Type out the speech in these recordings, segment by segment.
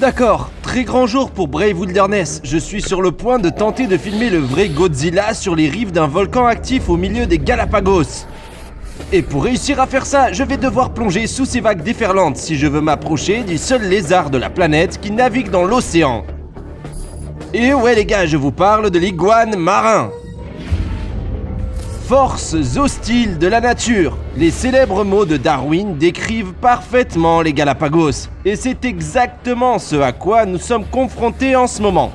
D'accord, très grand jour pour Brave Wilderness. Je suis sur le point de tenter de filmer le vrai Godzilla sur les rives d'un volcan actif au milieu des Galapagos. Et pour réussir à faire ça, je vais devoir plonger sous ces vagues déferlantes si je veux m'approcher du seul lézard de la planète qui navigue dans l'océan. Et ouais les gars, je vous parle de l'iguane marin. Forces hostiles de la nature. Les célèbres mots de Darwin décrivent parfaitement les Galapagos. Et c'est exactement ce à quoi nous sommes confrontés en ce moment.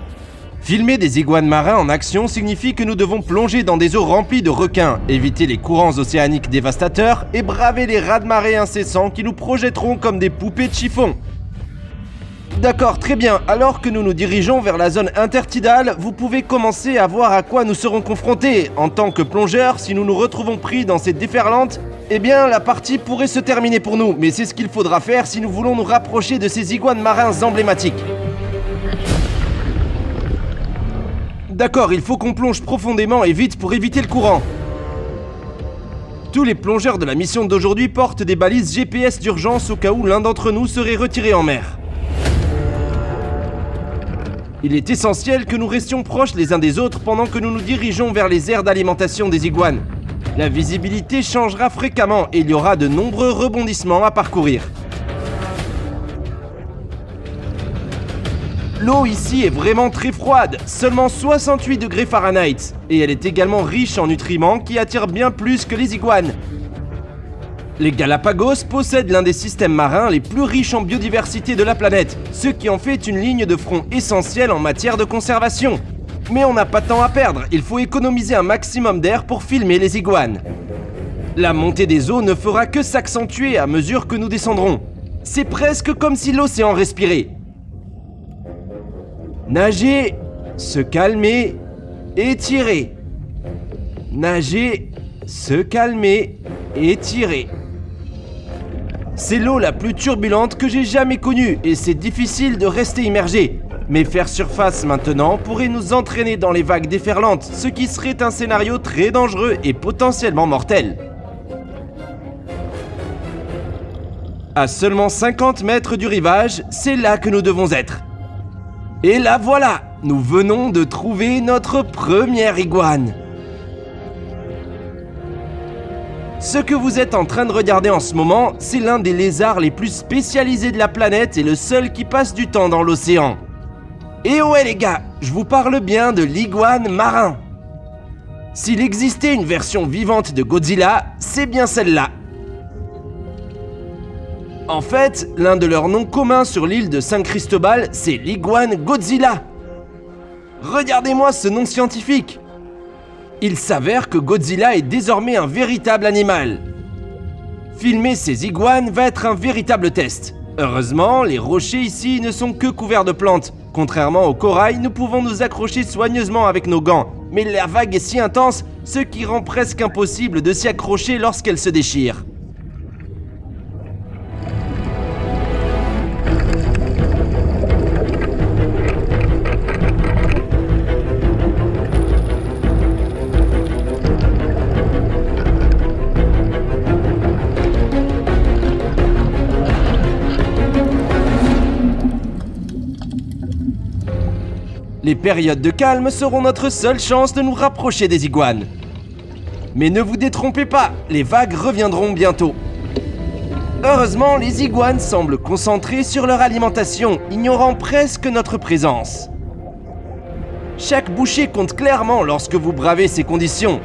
Filmer des iguanes marins en action signifie que nous devons plonger dans des eaux remplies de requins, éviter les courants océaniques dévastateurs et braver les raz-de-marée incessants qui nous projetteront comme des poupées de chiffon. D'accord, très bien. Alors que nous nous dirigeons vers la zone intertidale, vous pouvez commencer à voir à quoi nous serons confrontés. En tant que plongeurs, si nous nous retrouvons pris dans ces déferlantes, eh bien la partie pourrait se terminer pour nous. Mais c'est ce qu'il faudra faire si nous voulons nous rapprocher de ces iguanes marins emblématiques. D'accord, il faut qu'on plonge profondément et vite pour éviter le courant. Tous les plongeurs de la mission d'aujourd'hui portent des balises GPS d'urgence au cas où l'un d'entre nous serait retiré en mer. Il est essentiel que nous restions proches les uns des autres pendant que nous nous dirigeons vers les aires d'alimentation des iguanes. La visibilité changera fréquemment et il y aura de nombreux rebondissements à parcourir. L'eau ici est vraiment très froide, seulement 68 degrés Fahrenheit, et elle est également riche en nutriments qui attirent bien plus que les iguanes. Les Galapagos possèdent l'un des systèmes marins les plus riches en biodiversité de la planète, ce qui en fait une ligne de front essentielle en matière de conservation. Mais on n'a pas de temps à perdre, il faut économiser un maximum d'air pour filmer les iguanes. La montée des eaux ne fera que s'accentuer à mesure que nous descendrons. C'est presque comme si l'océan respirait. Nager, se calmer, étirer. Nager, se calmer, étirer. C'est l'eau la plus turbulente que j'ai jamais connue et c'est difficile de rester immergé. Mais faire surface maintenant pourrait nous entraîner dans les vagues déferlantes, ce qui serait un scénario très dangereux et potentiellement mortel. À seulement 50 mètres du rivage, c'est là que nous devons être. Et là voilà, nous venons de trouver notre première iguane. Ce que vous êtes en train de regarder en ce moment, c'est l'un des lézards les plus spécialisés de la planète et le seul qui passe du temps dans l'océan. Et ouais les gars, je vous parle bien de l'iguane marin. S'il existait une version vivante de Godzilla, c'est bien celle-là. En fait, l'un de leurs noms communs sur l'île de San Cristobal, c'est l'iguane Godzilla. Regardez-moi ce nom scientifique. Il s'avère que Godzilla est désormais un véritable animal. Filmer ces iguanes va être un véritable test. Heureusement, les rochers ici ne sont que couverts de plantes. Contrairement au corail, nous pouvons nous accrocher soigneusement avec nos gants. Mais la vague est si intense, ce qui rend presque impossible de s'y accrocher lorsqu'elle se déchire. Les périodes de calme seront notre seule chance de nous rapprocher des iguanes. Mais ne vous détrompez pas, les vagues reviendront bientôt. Heureusement, les iguanes semblent concentrées sur leur alimentation, ignorant presque notre présence. Chaque bouchée compte clairement lorsque vous bravez ces conditions.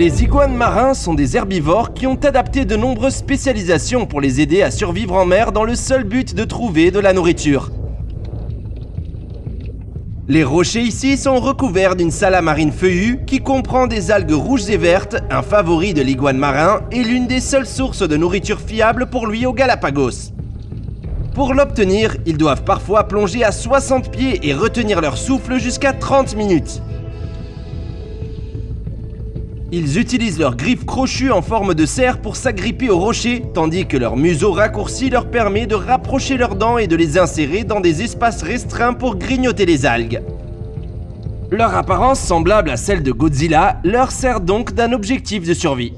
Les iguanes marins sont des herbivores qui ont adapté de nombreuses spécialisations pour les aider à survivre en mer dans le seul but de trouver de la nourriture. Les rochers ici sont recouverts d'une salamarine feuillue qui comprend des algues rouges et vertes, un favori de l'iguane marin et l'une des seules sources de nourriture fiable pour lui aux Galapagos. Pour l'obtenir, ils doivent parfois plonger à 60 pieds et retenir leur souffle jusqu'à 30 minutes. Ils utilisent leurs griffes crochues en forme de cerf pour s'agripper aux rochers, tandis que leur museau raccourci leur permet de rapprocher leurs dents et de les insérer dans des espaces restreints pour grignoter les algues. Leur apparence semblable à celle de Godzilla leur sert donc d'un objectif de survie.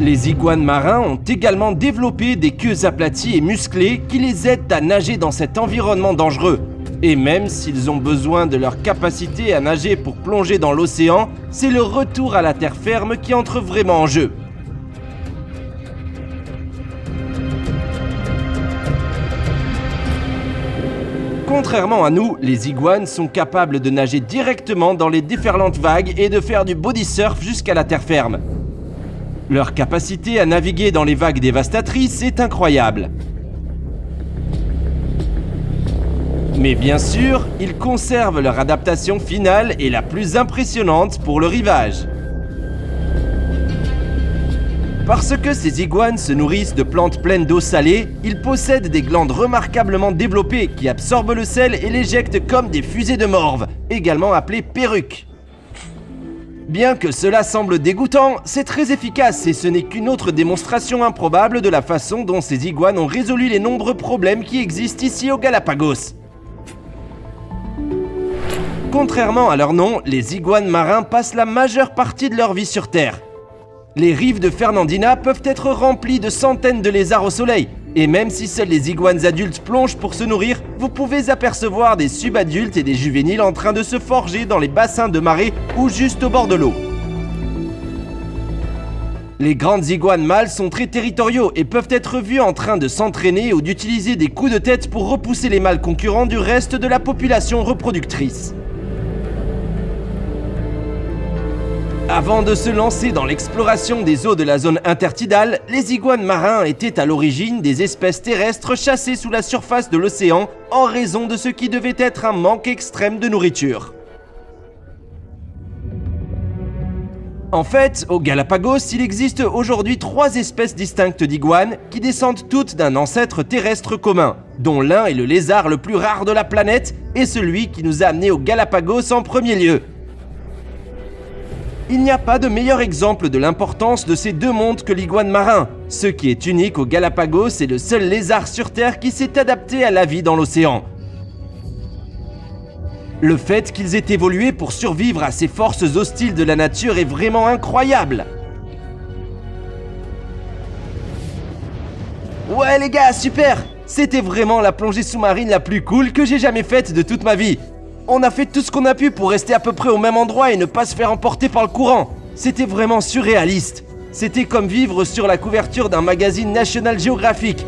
Les iguanes marins ont également développé des queues aplaties et musclées qui les aident à nager dans cet environnement dangereux. Et même s'ils ont besoin de leur capacité à nager pour plonger dans l'océan, c'est le retour à la terre ferme qui entre vraiment en jeu. Contrairement à nous, les iguanes sont capables de nager directement dans les déferlantes vagues et de faire du body surf jusqu'à la terre ferme. Leur capacité à naviguer dans les vagues dévastatrices est incroyable. Mais bien sûr, ils conservent leur adaptation finale et la plus impressionnante pour le rivage. Parce que ces iguanes se nourrissent de plantes pleines d'eau salée, ils possèdent des glandes remarquablement développées qui absorbent le sel et l'éjectent comme des fusées de morve, également appelées perruques. Bien que cela semble dégoûtant, c'est très efficace et ce n'est qu'une autre démonstration improbable de la façon dont ces iguanes ont résolu les nombreux problèmes qui existent ici aux Galapagos. Contrairement à leur nom, les iguanes marins passent la majeure partie de leur vie sur Terre. Les rives de Fernandina peuvent être remplies de centaines de lézards au soleil, et même si seuls les iguanes adultes plongent pour se nourrir, vous pouvez apercevoir des subadultes et des juvéniles en train de se forger dans les bassins de marée ou juste au bord de l'eau. Les grandes iguanes mâles sont très territoriaux et peuvent être vus en train de s'entraîner ou d'utiliser des coups de tête pour repousser les mâles concurrents du reste de la population reproductrice. Avant de se lancer dans l'exploration des eaux de la zone intertidale, les iguanes marins étaient à l'origine des espèces terrestres chassées sous la surface de l'océan en raison de ce qui devait être un manque extrême de nourriture. En fait, aux Galapagos, il existe aujourd'hui 3 espèces distinctes d'iguanes qui descendent toutes d'un ancêtre terrestre commun, dont l'un est le lézard le plus rare de la planète et celui qui nous a amenés aux Galapagos en premier lieu. Il n'y a pas de meilleur exemple de l'importance de ces deux mondes que l'iguane marin. Ce qui est unique aux Galapagos, c'est le seul lézard sur Terre qui s'est adapté à la vie dans l'océan. Le fait qu'ils aient évolué pour survivre à ces forces hostiles de la nature est vraiment incroyable. Ouais les gars, super! C'était vraiment la plongée sous-marine la plus cool que j'ai jamais faite de toute ma vie. On a fait tout ce qu'on a pu pour rester à peu près au même endroit et ne pas se faire emporter par le courant. C'était vraiment surréaliste. C'était comme vivre sur la couverture d'un magazine National Geographic.